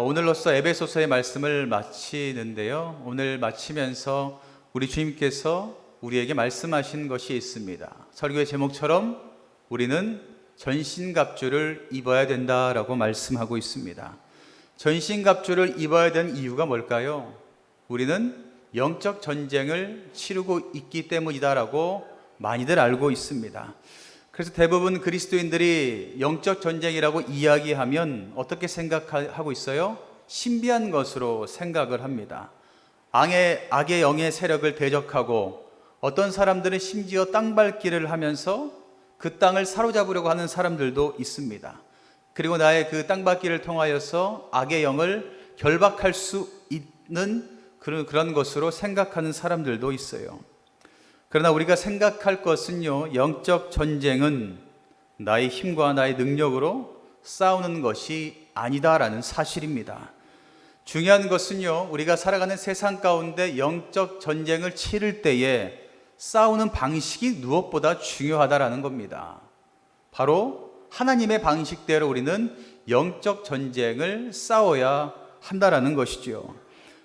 오늘로써 에베소서의 말씀을 마치는데요. 오늘 마치면서 우리 주님께서 우리에게 말씀하신 것이 있습니다. 설교의 제목처럼 우리는 전신갑주를 입어야 된다라고 말씀하고 있습니다. 전신갑주를 입어야 되는 이유가 뭘까요? 우리는 영적 전쟁을 치르고 있기 때문이다라고 많이들 알고 있습니다. 그래서 대부분 그리스도인들이 영적 전쟁이라고 이야기하면 어떻게 생각하고 있어요? 신비한 것으로 생각을 합니다. 악의 영의 세력을 대적하고 어떤 사람들은 심지어 땅밟기를 하면서 그 땅을 사로잡으려고 하는 사람들도 있습니다. 그리고 나의 그 땅밟기를 통하여서 악의 영을 결박할 수 있는 그런 것으로 생각하는 사람들도 있어요. 그러나 우리가 생각할 것은요, 영적 전쟁은 나의 힘과 나의 능력으로 싸우는 것이 아니다라는 사실입니다. 중요한 것은요, 우리가 살아가는 세상 가운데 영적 전쟁을 치를 때에 싸우는 방식이 무엇보다 중요하다라는 겁니다. 바로 하나님의 방식대로 우리는 영적 전쟁을 싸워야 한다라는 것이죠.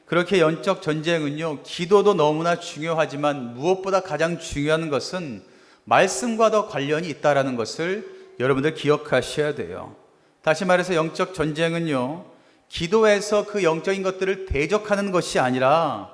그렇게 영적 전쟁은요, 기도도 너무나 중요하지만 무엇보다 가장 중요한 것은 말씀과 더 관련이 있다는 것을 여러분들 기억하셔야 돼요. 다시 말해서 영적 전쟁은요, 기도에서 그 영적인 것들을 대적하는 것이 아니라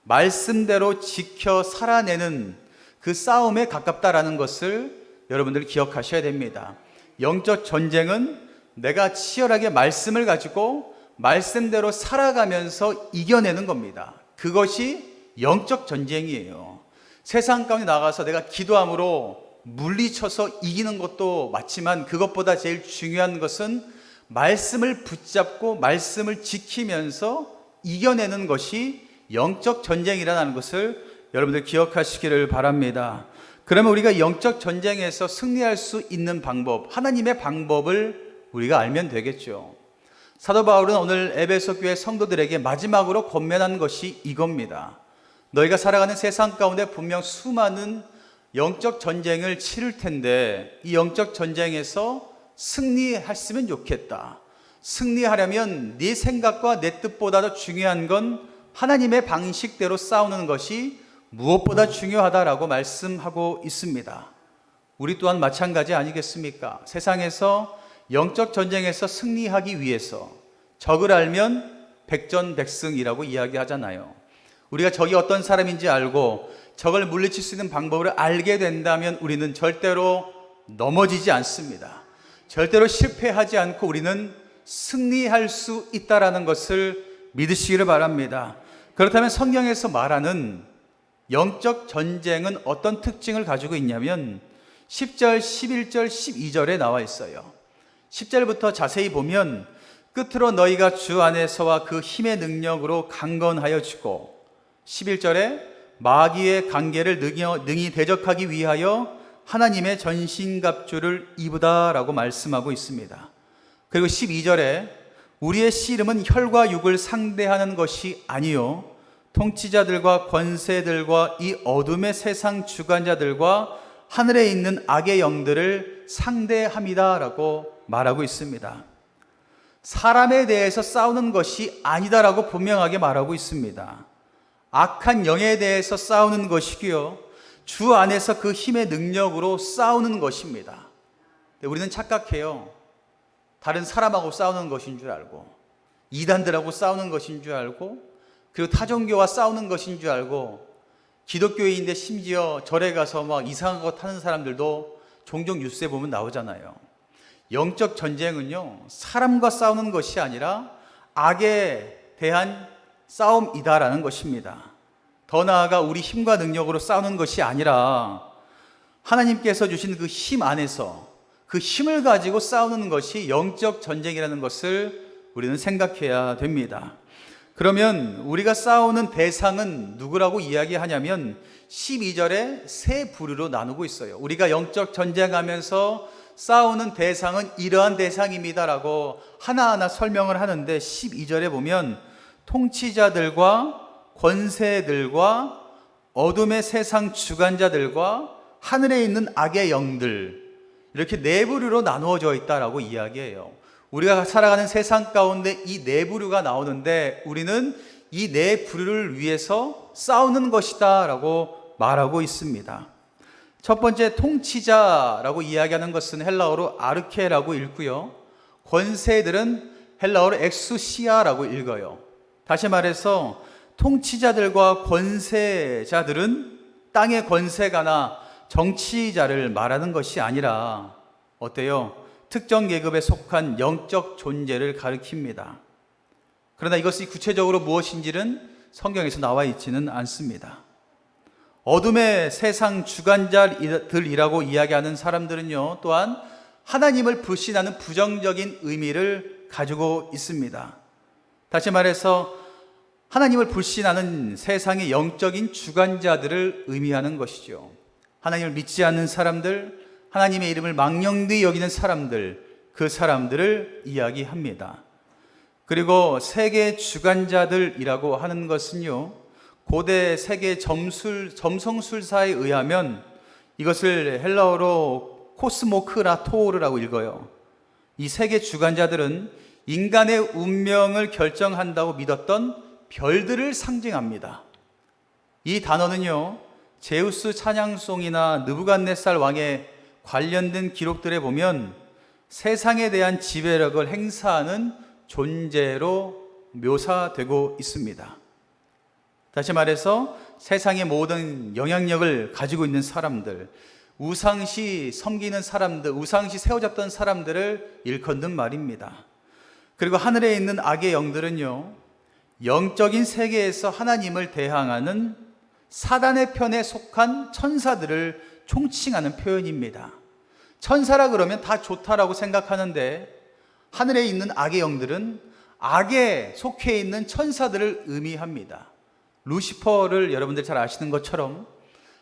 말씀대로 지켜 살아내는 그 싸움에 가깝다라는 것을 여러분들 기억하셔야 됩니다. 영적 전쟁은 내가 치열하게 말씀을 가지고 말씀대로 살아가면서 이겨내는 겁니다. 그것이 영적 전쟁이에요. 세상 가운데 나가서 내가 기도함으로 물리쳐서 이기는 것도 맞지만 그것보다 제일 중요한 것은 말씀을 붙잡고 말씀을 지키면서 이겨내는 것이 영적 전쟁이라는 것을 여러분들 기억하시기를 바랍니다. 그러면 우리가 영적 전쟁에서 승리할 수 있는 방법, 하나님의 방법을 우리가 알면 되겠죠. 사도 바울은 오늘 에베소 교회 성도들에게 마지막으로 권면한 것이 이겁니다. 너희가 살아가는 세상 가운데 분명 수많은 영적 전쟁을 치를 텐데 이 영적 전쟁에서 승리했으면 좋겠다. 승리하려면 네 생각과 내 뜻보다도 중요한 건 하나님의 방식대로 싸우는 것이 무엇보다 중요하다라고 말씀하고 있습니다. 우리 또한 마찬가지 아니겠습니까? 세상에서 영적 전쟁에서 승리하기 위해서 적을 알면 백전백승이라고 이야기하잖아요. 우리가 적이 어떤 사람인지 알고 적을 물리칠 수 있는 방법을 알게 된다면 우리는 절대로 넘어지지 않습니다. 절대로 실패하지 않고 우리는 승리할 수 있다는 것을 믿으시기를 바랍니다. 그렇다면 성경에서 말하는 영적 전쟁은 어떤 특징을 가지고 있냐면 10절, 11절, 12절에 나와 있어요. 10절부터 자세히 보면 끝으로 너희가 주 안에서와 그 힘의 능력으로 강건하여지고 11절에 마귀의 관계를 능히 대적하기 위하여 하나님의 전신갑주를 입으다라고 말씀하고 있습니다. 그리고 12절에 우리의 씨름은 혈과 육을 상대하는 것이 아니요 통치자들과 권세들과 이 어둠의 세상 주관자들과 하늘에 있는 악의 영들을 상대함이다라고 말하고 있습니다. 사람에 대해서 싸우는 것이 아니다라고 분명하게 말하고 있습니다. 악한 영에 대해서 싸우는 것이고요, 주 안에서 그 힘의 능력으로 싸우는 것입니다. 우리는 착각해요. 다른 사람하고 싸우는 것인 줄 알고, 이단들하고 싸우는 것인 줄 알고, 그리고 타종교와 싸우는 것인 줄 알고, 기독교인인데 심지어 절에 가서 막 이상한 거 타는 사람들도 종종 뉴스에 보면 나오잖아요. 영적 전쟁은요, 사람과 싸우는 것이 아니라 악에 대한 싸움이다라는 것입니다. 더 나아가 우리 힘과 능력으로 싸우는 것이 아니라 하나님께서 주신 그 힘 안에서 그 힘을 가지고 싸우는 것이 영적 전쟁이라는 것을 우리는 생각해야 됩니다. 그러면 우리가 싸우는 대상은 누구라고 이야기하냐면 12절에 세 부류로 나누고 있어요. 우리가 영적 전쟁하면서 싸우는 대상은 이러한 대상입니다라고 하나하나 설명을 하는데 12절에 보면 통치자들과 권세들과 어둠의 세상 주관자들과 하늘에 있는 악의 영들, 이렇게 네 부류로 나누어져 있다라고 이야기해요. 우리가 살아가는 세상 가운데 이 네 부류가 나오는데 우리는 이 네 부류를 위해서 싸우는 것이다 라고 말하고 있습니다. 첫 번째, 통치자라고 이야기하는 것은 헬라어로 아르케라고 읽고요, 권세들은 헬라어로 엑수시아라고 읽어요. 다시 말해서 통치자들과 권세자들은 땅의 권세가나 정치자를 말하는 것이 아니라 어때요? 특정 계급에 속한 영적 존재를 가리킵니다. 그러나 이것이 구체적으로 무엇인지는 성경에서 나와 있지는 않습니다. 어둠의 세상 주관자들이라고 이야기하는 사람들은요, 또한 하나님을 불신하는 부정적인 의미를 가지고 있습니다. 다시 말해서 하나님을 불신하는 세상의 영적인 주관자들을 의미하는 것이죠. 하나님을 믿지 않는 사람들, 하나님의 이름을 망령되이 여기는 사람들, 그 사람들을 이야기합니다. 그리고 세계 주관자들이라고 하는 것은요, 고대 세계 점성술사에 의하면 이것을 헬라어로 코스모크라토르라고 읽어요. 이 세계 주관자들은 인간의 운명을 결정한다고 믿었던 별들을 상징합니다. 이 단어는요, 제우스 찬양송이나 느부갓네살 왕의 관련된 기록들에 보면 세상에 대한 지배력을 행사하는 존재로 묘사되고 있습니다. 다시 말해서 세상의 모든 영향력을 가지고 있는 사람들, 우상시 섬기는 사람들, 우상시 세워졌던 사람들을 일컫는 말입니다. 그리고 하늘에 있는 악의 영들은요, 영적인 세계에서 하나님을 대항하는 사단의 편에 속한 천사들을 총칭하는 표현입니다. 천사라 그러면 다 좋다라고 생각하는데 하늘에 있는 악의 영들은 악에 속해 있는 천사들을 의미합니다. 루시퍼를 여러분들 잘 아시는 것처럼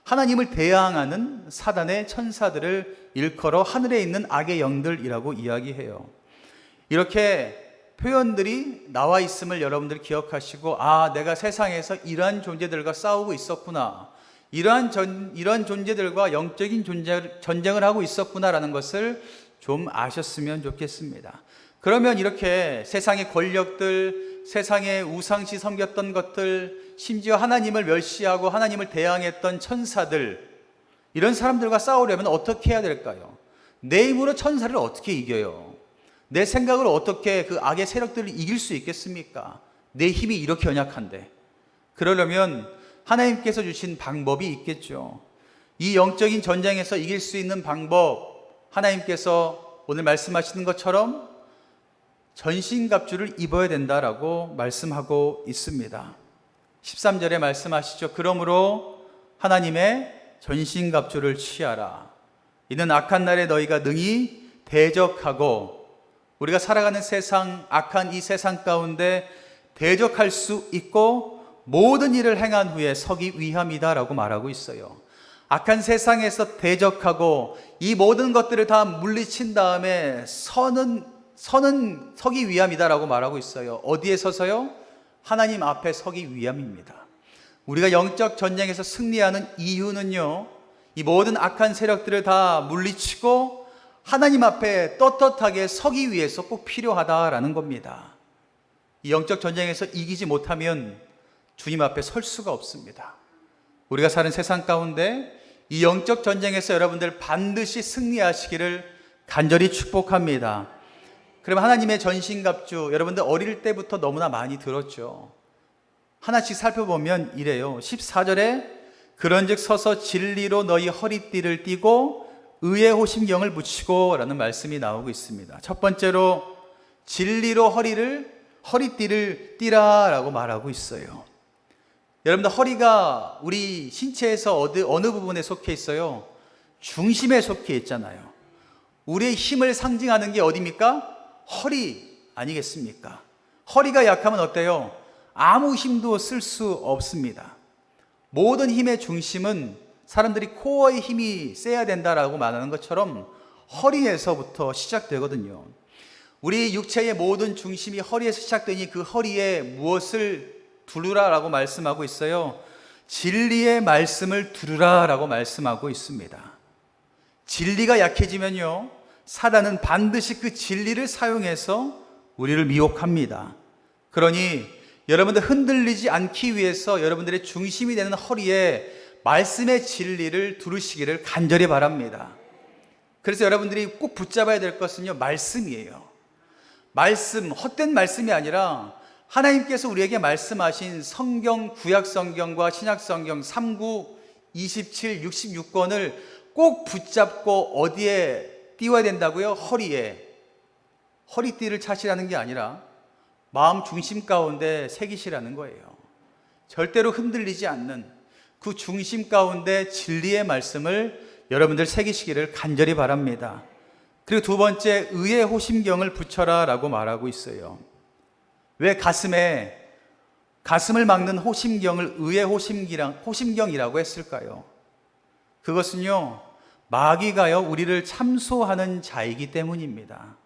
하나님을 대항하는 사단의 천사들을 일컬어 하늘에 있는 악의 영들이라고 이야기해요. 이렇게 표현들이 나와 있음을 여러분들 기억하시고, 내가 세상에서 이러한 존재들과 싸우고 있었구나, 이러한 존재들과 영적인 전쟁을 하고 있었구나라는 것을 좀 아셨으면 좋겠습니다. 그러면 이렇게 세상의 권력들, 세상의 우상시 섬겼던 것들, 심지어 하나님을 멸시하고 하나님을 대항했던 천사들, 이런 사람들과 싸우려면 어떻게 해야 될까요? 내 힘으로 천사를 어떻게 이겨요? 내 생각으로 어떻게 그 악의 세력들을 이길 수 있겠습니까? 내 힘이 이렇게 연약한데. 그러려면 하나님께서 주신 방법이 있겠죠. 이 영적인 전쟁에서 이길 수 있는 방법, 하나님께서 오늘 말씀하시는 것처럼 전신갑주를 입어야 된다라고 말씀하고 있습니다. 13절에 말씀하시죠. 그러므로 하나님의 전신갑주를 취하라. 이는 악한 날에 너희가 능히 대적하고, 우리가 살아가는 세상, 악한 이 세상 가운데 대적할 수 있고 모든 일을 행한 후에 서기 위함이다 라고 말하고 있어요. 악한 세상에서 대적하고 이 모든 것들을 다 물리친 다음에 서기 위함이다 라고 말하고 있어요. 어디에 서서요? 하나님 앞에 서기 위함입니다. 우리가 영적 전쟁에서 승리하는 이유는요, 이 모든 악한 세력들을 다 물리치고 하나님 앞에 떳떳하게 서기 위해서 꼭 필요하다라는 겁니다. 이 영적 전쟁에서 이기지 못하면 주님 앞에 설 수가 없습니다. 우리가 사는 세상 가운데 이 영적 전쟁에서 여러분들 반드시 승리하시기를 간절히 축복합니다. 그럼 하나님의 전신갑주, 여러분들 어릴 때부터 너무나 많이 들었죠. 하나씩 살펴보면 이래요. 14절에 그런즉 서서 진리로 너희 허리띠를 띠고 의의 호심경을 붙이고 라는 말씀이 나오고 있습니다. 첫 번째로 진리로 허리띠를 띠라 라고 말하고 있어요. 여러분들 허리가 우리 신체에서 어느 부분에 속해 있어요? 중심에 속해 있잖아요. 우리의 힘을 상징하는 게 어디입니까? 허리 아니겠습니까? 허리가 약하면 어때요? 아무 힘도 쓸 수 없습니다. 모든 힘의 중심은 사람들이 코어의 힘이 세야 된다라고 말하는 것처럼 허리에서부터 시작되거든요. 우리 육체의 모든 중심이 허리에서 시작되니 그 허리에 무엇을 두르라라고 말씀하고 있어요? 진리의 말씀을 두르라라고 말씀하고 있습니다. 진리가 약해지면요, 사단은 반드시 그 진리를 사용해서 우리를 미혹합니다. 그러니 여러분들 흔들리지 않기 위해서 여러분들의 중심이 되는 허리에 말씀의 진리를 두르시기를 간절히 바랍니다. 그래서 여러분들이 꼭 붙잡아야 될 것은요, 말씀이에요. 말씀, 헛된 말씀이 아니라 하나님께서 우리에게 말씀하신 성경, 구약 성경과 신약 성경 39, 27, 66권을 꼭 붙잡고 어디에 띄워야 된다고요? 허리에. 허리띠를 차시라는 게 아니라 마음 중심 가운데 새기시라는 거예요. 절대로 흔들리지 않는 그 중심 가운데 진리의 말씀을 여러분들 새기시기를 간절히 바랍니다. 그리고 두 번째, 의의 호심경을 붙여라 라고 말하고 있어요. 왜 가슴을 막는 호심경을 의의 호심경이라고 했을까요? 그것은요, 마귀가요, 우리를 참소하는 자이기 때문입니다.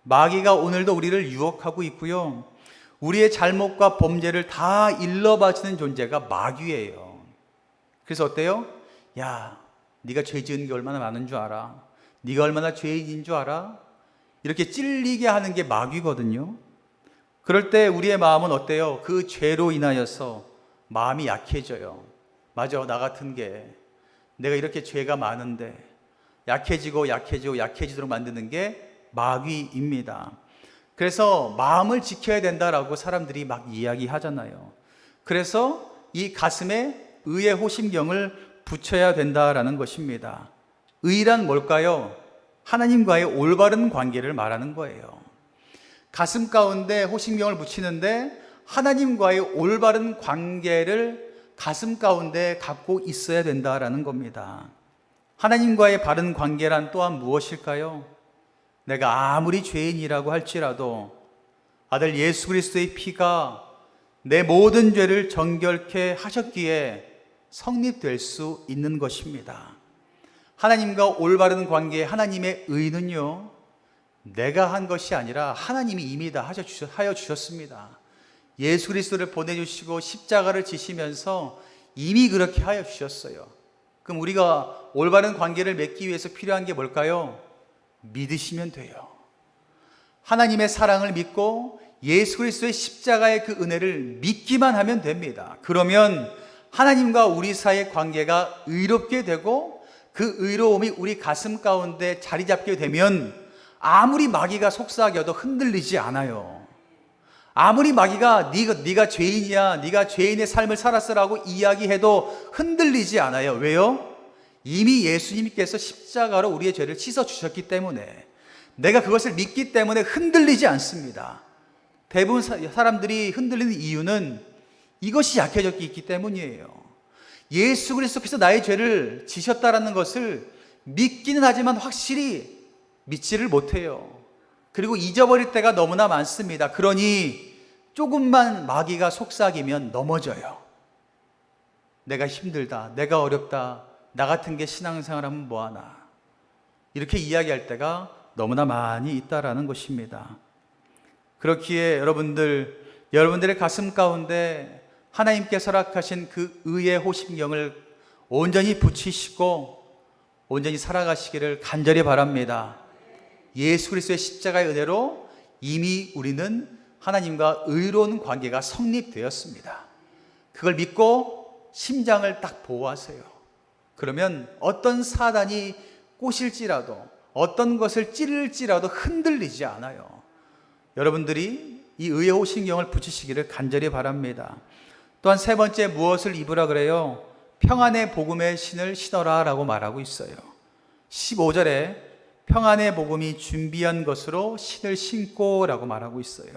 마귀가 오늘도 우리를 유혹하고 있고요, 우리의 잘못과 범죄를 다 일러바치는 존재가 마귀예요. 그래서 어때요? 야, 네가 죄 지은 게 얼마나 많은 줄 알아? 네가 얼마나 죄인인 줄 알아? 이렇게 찔리게 하는 게 마귀거든요. 그럴 때 우리의 마음은 어때요? 그 죄로 인하여서 마음이 약해져요. 맞아, 나 같은 게 내가 이렇게 죄가 많은데 약해지도록 만드는 게 마귀입니다. 그래서 마음을 지켜야 된다라고 사람들이 막 이야기하잖아요. 그래서 이 가슴에 의의 호심경을 붙여야 된다라는 것입니다. 의란 뭘까요? 하나님과의 올바른 관계를 말하는 거예요. 가슴 가운데 호심경을 붙이는데 하나님과의 올바른 관계를 가슴 가운데 갖고 있어야 된다라는 겁니다. 하나님과의 바른 관계란 또한 무엇일까요? 내가 아무리 죄인이라고 할지라도 아들 예수 그리스도의 피가 내 모든 죄를 정결케 하셨기에 성립될 수 있는 것입니다. 하나님과 올바른 관계, 하나님의 의는요, 내가 한 것이 아니라 하나님이 이미 다 하여 주셨습니다. 예수 그리스도를 보내주시고 십자가를 지시면서 이미 그렇게 하여 주셨어요. 그럼 우리가 올바른 관계를 맺기 위해서 필요한 게 뭘까요? 믿으시면 돼요. 하나님의 사랑을 믿고 예수 그리스도의 십자가의 그 은혜를 믿기만 하면 됩니다. 그러면 하나님과 우리 사이의 관계가 의롭게 되고 그 의로움이 우리 가슴 가운데 자리 잡게 되면 아무리 마귀가 속삭여도 흔들리지 않아요. 아무리 마귀가 네가 죄인이야, 네가 죄인의 삶을 살았으라고 이야기해도 흔들리지 않아요. 왜요? 이미 예수님께서 십자가로 우리의 죄를 씻어주셨기 때문에, 내가 그것을 믿기 때문에 흔들리지 않습니다. 대부분 사람들이 흔들리는 이유는 이것이 약해졌기 때문이에요. 예수 그리스도께서 나의 죄를 지셨다라는 것을 믿기는 하지만 확실히 믿지를 못해요. 그리고 잊어버릴 때가 너무나 많습니다. 그러니 조금만 마귀가 속삭이면 넘어져요. 내가 힘들다, 내가 어렵다, 나 같은 게 신앙생활하면 뭐하나, 이렇게 이야기할 때가 너무나 많이 있다라는 것입니다. 그렇기에 여러분들의 가슴 가운데 하나님께서 허락하신 그 의의 호심경을 온전히 붙이시고 온전히 살아가시기를 간절히 바랍니다. 예수 그리스도의 십자가의 은혜로 이미 우리는 하나님과 의로운 관계가 성립되었습니다. 그걸 믿고 심장을 딱 보호하세요. 그러면 어떤 사단이 꼬실지라도, 어떤 것을 찌를지라도 흔들리지 않아요. 여러분들이 이 의의 호심경을 붙이시기를 간절히 바랍니다. 또한 세 번째, 무엇을 입으라 그래요? 평안의 복음의 신을 신어라 라고 말하고 있어요. 15절에 평안의 복음이 준비한 것으로 신을 신고 라고 말하고 있어요.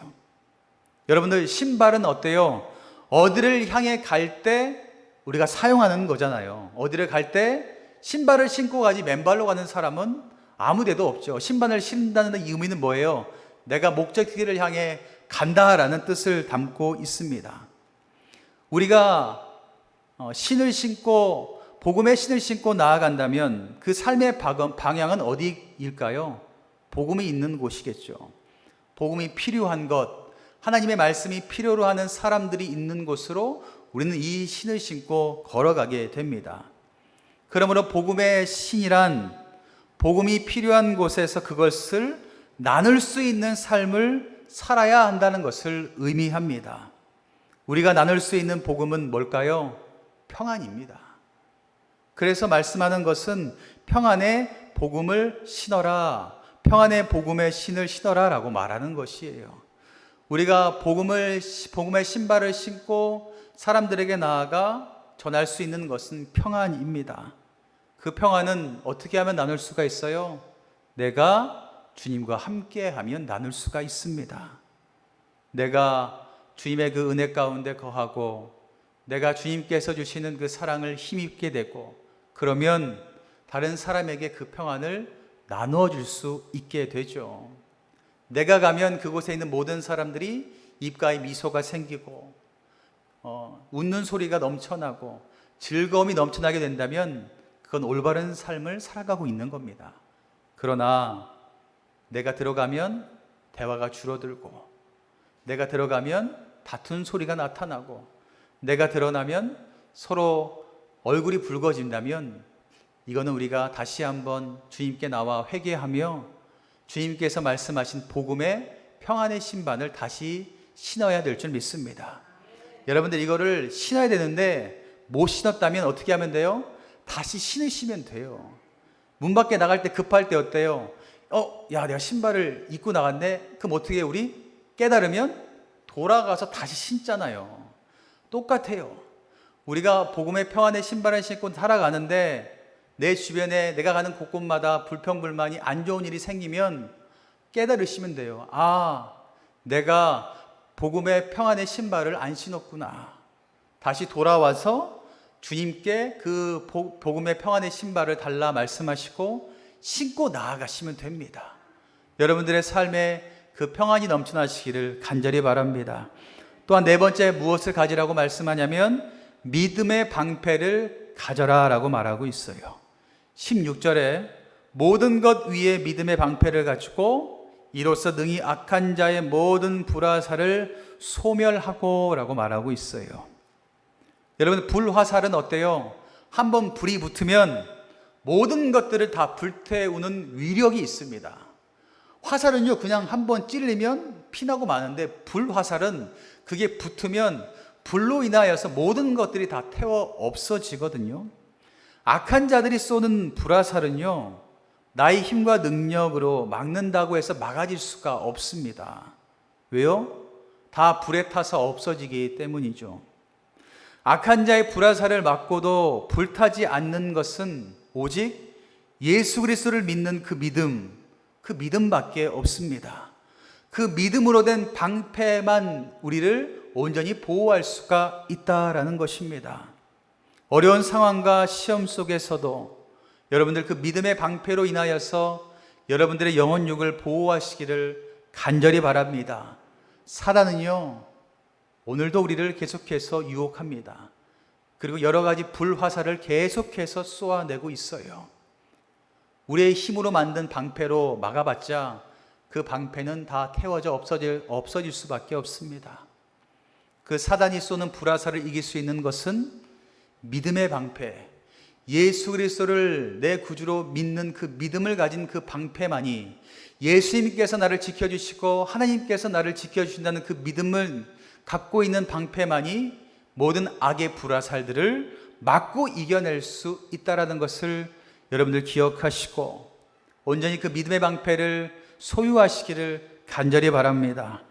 여러분들, 신발은 어때요? 어디를 향해 갈 때 우리가 사용하는 거잖아요. 어디를 갈 때 신발을 신고 가지 맨발로 가는 사람은 아무 데도 없죠. 신발을 신는다는 의미는 뭐예요? 내가 목적지를 향해 간다라는 뜻을 담고 있습니다. 우리가 신을 신고, 복음의 신을 신고 나아간다면 그 삶의 방향은 어디일까요? 복음이 있는 곳이겠죠. 복음이 필요한 곳, 하나님의 말씀이 필요로 하는 사람들이 있는 곳으로 우리는 이 신을 신고 걸어가게 됩니다. 그러므로 복음의 신이란 복음이 필요한 곳에서 그것을 나눌 수 있는 삶을 살아야 한다는 것을 의미합니다. 우리가 나눌 수 있는 복음은 뭘까요? 평안입니다. 그래서 말씀하는 것은 평안의 복음을 신어라, 평안의 복음의 신을 신어라 라고 말하는 것이에요. 우리가 복음의 신발을 신고 사람들에게 나아가 전할 수 있는 것은 평안입니다. 그 평안은 어떻게 하면 나눌 수가 있어요? 내가 주님과 함께 하면 나눌 수가 있습니다. 내가 주님의 그 은혜 가운데 거하고 내가 주님께서 주시는 그 사랑을 힘입게 되고 그러면 다른 사람에게 그 평안을 나누어 줄 수 있게 되죠. 내가 가면 그곳에 있는 모든 사람들이 입가에 미소가 생기고 웃는 소리가 넘쳐나고 즐거움이 넘쳐나게 된다면 그건 올바른 삶을 살아가고 있는 겁니다. 그러나 내가 들어가면 대화가 줄어들고 내가 들어가면 다툰 소리가 나타나고 내가 드러나면 서로 얼굴이 붉어진다면 이거는 우리가 다시 한번 주님께 나와 회개하며 주님께서 말씀하신 복음의 평안의 신발을 다시 신어야 될 줄 믿습니다. 여러분들 이거를 신어야 되는데 못 신었다면 어떻게 하면 돼요? 다시 신으시면 돼요. 문 밖에 나갈 때 급할 때 어때요? 야, 내가 신발을 입고 나갔네? 그럼 어떻게 해요? 우리 깨달으면 돌아가서 다시 신잖아요. 똑같아요. 우리가 복음의 평안의 신발을 신고 살아가는데 내 주변에 내가 가는 곳곳마다 불평불만이 안 좋은 일이 생기면 깨달으시면 돼요. 내가 복음의 평안의 신발을 안 신었구나. 다시 돌아와서 주님께 그 복음의 평안의 신발을 달라 말씀하시고 신고 나아가시면 됩니다. 여러분들의 삶에 그 평안이 넘쳐나시기를 간절히 바랍니다. 또한 네 번째 무엇을 가지라고 말씀하냐면 믿음의 방패를 가져라 라고 말하고 있어요. 16절에 모든 것 위에 믿음의 방패를 가지고 이로써 능히 악한 자의 모든 불화살을 소멸하고 라고 말하고 있어요. 여러분 불화살은 어때요? 한번 불이 붙으면 모든 것들을 다 불태우는 위력이 있습니다. 화살은요 그냥 한번 찔리면 피나고 마는데 불화살은 그게 붙으면 불로 인하여서 모든 것들이 다 태워 없어지거든요. 악한 자들이 쏘는 불화살은요 나의 힘과 능력으로 막는다고 해서 막아질 수가 없습니다. 왜요? 다 불에 타서 없어지기 때문이죠. 악한 자의 불화살을 맞고도 불타지 않는 것은 오직 예수 그리스도를 믿는 그 믿음밖에 없습니다. 그 믿음으로 된 방패만 우리를 온전히 보호할 수가 있다라는 것입니다. 어려운 상황과 시험 속에서도 여러분들 그 믿음의 방패로 인하여서 여러분들의 영혼육을 보호하시기를 간절히 바랍니다. 사단은요 오늘도 우리를 계속해서 유혹합니다. 그리고 여러 가지 불화살을 계속해서 쏘아내고 있어요. 우리의 힘으로 만든 방패로 막아봤자 그 방패는 다 태워져 없어질 수밖에 없습니다. 그 사단이 쏘는 불화살을 이길 수 있는 것은 믿음의 방패, 예수 그리스도를 내 구주로 믿는 그 믿음을 가진 그 방패만이, 예수님께서 나를 지켜주시고 하나님께서 나를 지켜주신다는 그 믿음을 갖고 있는 방패만이 모든 악의 불화살들을 막고 이겨낼 수 있다는 것을 여러분들 기억하시고 온전히 그 믿음의 방패를 소유하시기를 간절히 바랍니다.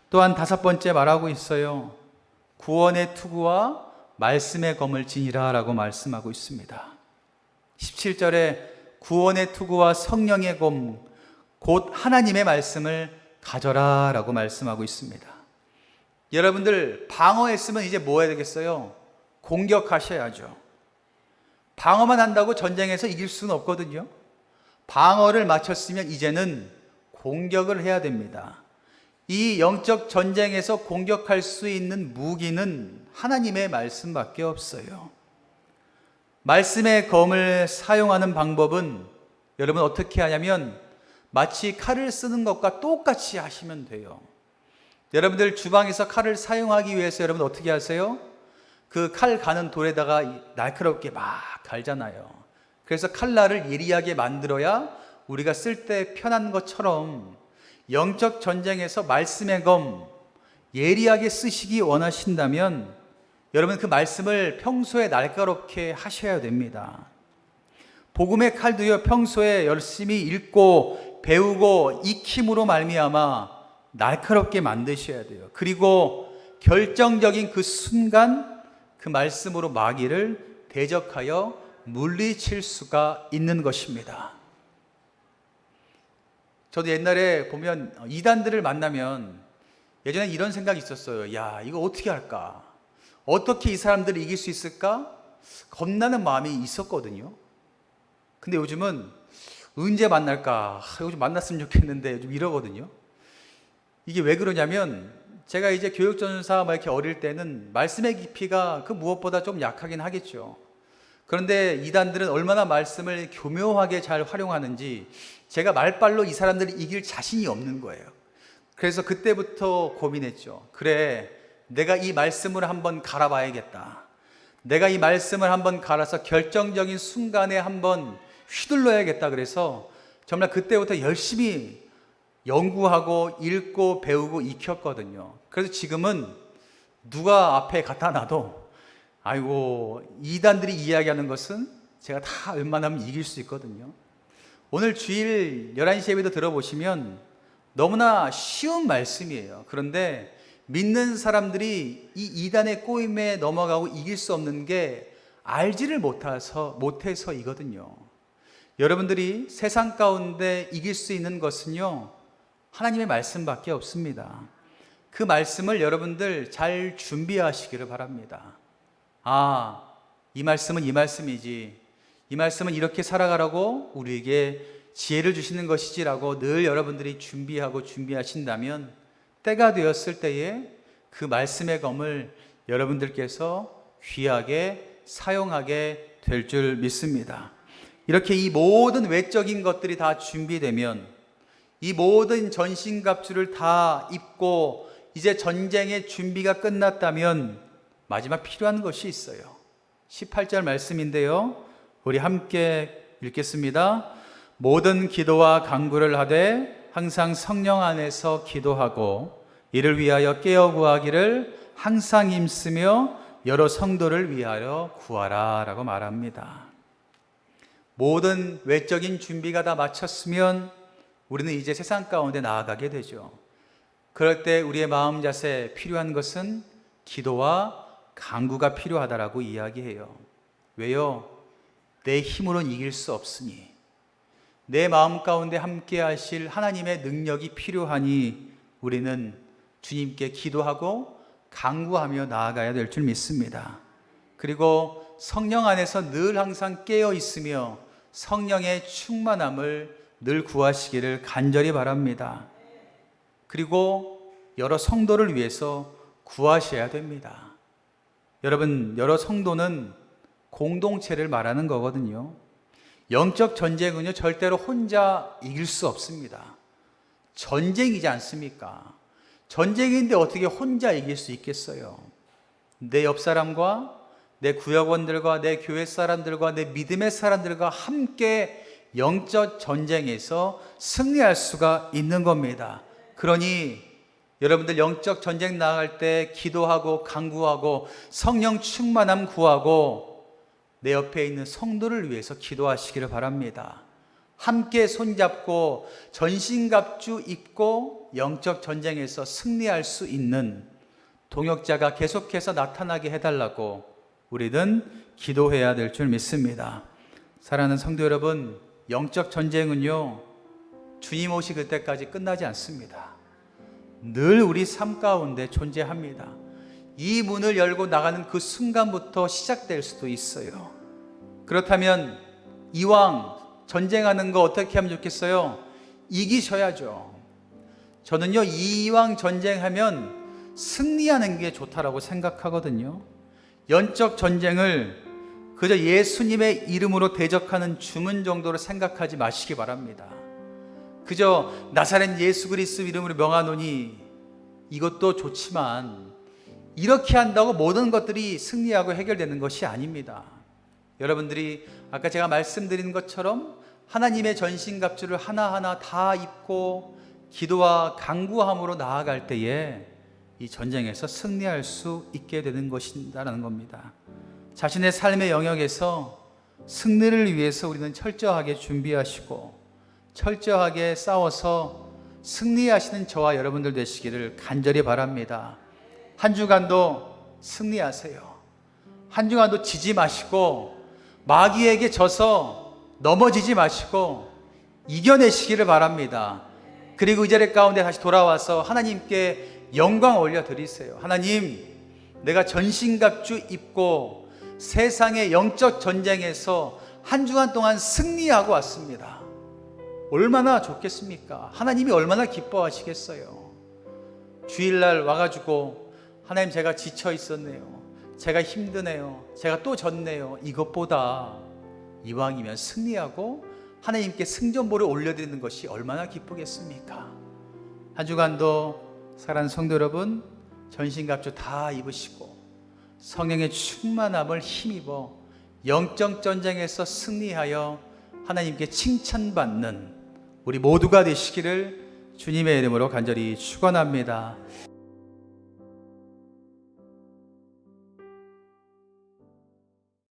또한 다섯 번째 말하고 있어요. 구원의 투구와 말씀의 검을 지니라 라고 말씀하고 있습니다. 17절에 구원의 투구와 성령의 검, 곧 하나님의 말씀을 가져라 라고 말씀하고 있습니다. 여러분들 방어했으면 이제 뭐 해야 되겠어요? 공격하셔야죠. 방어만 한다고 전쟁에서 이길 수는 없거든요. 방어를 마쳤으면 이제는 공격을 해야 됩니다. 이 영적 전쟁에서 공격할 수 있는 무기는 하나님의 말씀밖에 없어요. 말씀의 검을 사용하는 방법은 여러분 어떻게 하냐면 마치 칼을 쓰는 것과 똑같이 하시면 돼요. 여러분들 주방에서 칼을 사용하기 위해서 여러분 어떻게 하세요? 그 칼 가는 돌에다가 날카롭게 막 갈잖아요. 그래서 칼날을 예리하게 만들어야 우리가 쓸 때 편한 것처럼 영적 전쟁에서 말씀의 검 예리하게 쓰시기 원하신다면 여러분 그 말씀을 평소에 날카롭게 하셔야 됩니다. 복음의 칼도요, 평소에 열심히 읽고 배우고 익힘으로 말미암아 날카롭게 만드셔야 돼요. 그리고 결정적인 그 순간 그 말씀으로 마귀를 대적하여 물리칠 수가 있는 것입니다. 저도 옛날에 보면 이단들을 만나면 예전에 이런 생각이 있었어요. 야, 이거 어떻게 할까? 어떻게 이 사람들을 이길 수 있을까? 겁나는 마음이 있었거든요. 근데 요즘은 언제 만날까? 요즘 만났으면 좋겠는데 요즘 이러거든요. 이게 왜 그러냐면 제가 이제 교육전사 이렇게 어릴 때는 말씀의 깊이가 그 무엇보다 좀 약하긴 하겠죠. 그런데 이단들은 얼마나 말씀을 교묘하게 잘 활용하는지 제가 말빨로 이 사람들을 이길 자신이 없는 거예요. 그래서 그때부터 고민했죠. 그래, 내가 이 말씀을 한번 갈아봐야겠다. 내가 이 말씀을 한번 갈아서 결정적인 순간에 한번 휘둘러야겠다. 그래서 정말 그때부터 열심히 연구하고 읽고 배우고 익혔거든요. 그래서 지금은 누가 앞에 갖다 놔도 아이고 이단들이 이야기하는 것은 제가 다 웬만하면 이길 수 있거든요. 오늘 주일 11시 예배도 들어보시면 너무나 쉬운 말씀이에요. 그런데 믿는 사람들이 이 이단의 꼬임에 넘어가고 이길 수 없는 게 알지를 못해서이거든요. 여러분들이 세상 가운데 이길 수 있는 것은요, 하나님의 말씀밖에 없습니다. 그 말씀을 여러분들 잘 준비하시기를 바랍니다. 아, 이 말씀은 이 말씀이지, 이 말씀은 이렇게 살아가라고 우리에게 지혜를 주시는 것이지라고 늘 여러분들이 준비하신다면 때가 되었을 때에 그 말씀의 검을 여러분들께서 귀하게 사용하게 될 줄 믿습니다. 이렇게 이 모든 외적인 것들이 다 준비되면 이 모든 전신갑주를 다 입고 이제 전쟁의 준비가 끝났다면 마지막 필요한 것이 있어요. 18절 말씀인데요, 우리 함께 읽겠습니다. 모든 기도와 간구를 하되 항상 성령 안에서 기도하고 이를 위하여 깨어 구하기를 항상 힘쓰며 여러 성도를 위하여 구하라 라고 말합니다. 모든 외적인 준비가 다 마쳤으면 우리는 이제 세상 가운데 나아가게 되죠. 그럴 때 우리의 마음 자세 필요한 것은 기도와 간구가 필요하다라고 이야기해요. 왜요? 내 힘으로는 이길 수 없으니, 내 마음 가운데 함께 하실 하나님의 능력이 필요하니 우리는 주님께 기도하고 간구하며 나아가야 될 줄 믿습니다. 그리고 성령 안에서 늘 항상 깨어 있으며 성령의 충만함을 늘 구하시기를 간절히 바랍니다. 그리고 여러 성도를 위해서 구하셔야 됩니다. 여러분, 여러 성도는 공동체를 말하는 거거든요. 영적 전쟁은요, 절대로 혼자 이길 수 없습니다. 전쟁이지 않습니까? 전쟁인데 어떻게 혼자 이길 수 있겠어요? 내 옆 사람과 내 구역원들과 내 교회 사람들과 내 믿음의 사람들과 함께 영적 전쟁에서 승리할 수가 있는 겁니다. 그러니 여러분들 영적 전쟁 나갈 때 기도하고 간구하고 성령 충만함 구하고 내 옆에 있는 성도를 위해서 기도하시기를 바랍니다. 함께 손잡고 전신갑주 입고 영적 전쟁에서 승리할 수 있는 동역자가 계속해서 나타나게 해달라고 우리는 기도해야 될 줄 믿습니다. 사랑하는 성도 여러분, 영적 전쟁은요, 주님 오실 때까지 끝나지 않습니다. 늘 우리 삶 가운데 존재합니다. 이 문을 열고 나가는 그 순간부터 시작될 수도 있어요. 그렇다면 이왕 전쟁하는 거 어떻게 하면 좋겠어요? 이기셔야죠. 저는요, 이왕 전쟁하면 승리하는 게 좋다라고 생각하거든요. 영적 전쟁을 그저 예수님의 이름으로 대적하는 주문 정도로 생각하지 마시기 바랍니다. 그저 나사렛 예수 그리스도 이름으로 명하노니 이것도 좋지만 이렇게 한다고 모든 것들이 승리하고 해결되는 것이 아닙니다. 여러분들이 아까 제가 말씀드린 것처럼 하나님의 전신갑주를 하나하나 다 입고 기도와 간구함으로 나아갈 때에 이 전쟁에서 승리할 수 있게 되는 것이라는 겁니다. 자신의 삶의 영역에서 승리를 위해서 우리는 철저하게 준비하시고 철저하게 싸워서 승리하시는 저와 여러분들 되시기를 간절히 바랍니다. 한 주간도 승리하세요. 한 주간도 지지 마시고 마귀에게 져서 넘어지지 마시고 이겨내시기를 바랍니다. 그리고 이 자리 가운데 다시 돌아와서 하나님께 영광 올려드리세요. 하나님, 내가 전신갑주 입고 세상의 영적 전쟁에서 한 주간 동안 승리하고 왔습니다. 얼마나 좋겠습니까? 하나님이 얼마나 기뻐하시겠어요. 주일날 와가지고 하나님, 제가 지쳐 있었네요. 제가 힘드네요. 제가 또 졌네요. 이것보다 이왕이면 승리하고 하나님께 승전보를 올려드리는 것이 얼마나 기쁘겠습니까? 한 주간도 사랑하는 성도 여러분, 전신갑주 다 입으시고 성령의 충만함을 힘입어 영적 전쟁에서 승리하여 하나님께 칭찬받는 우리 모두가 되시기를 주님의 이름으로 간절히 축원합니다.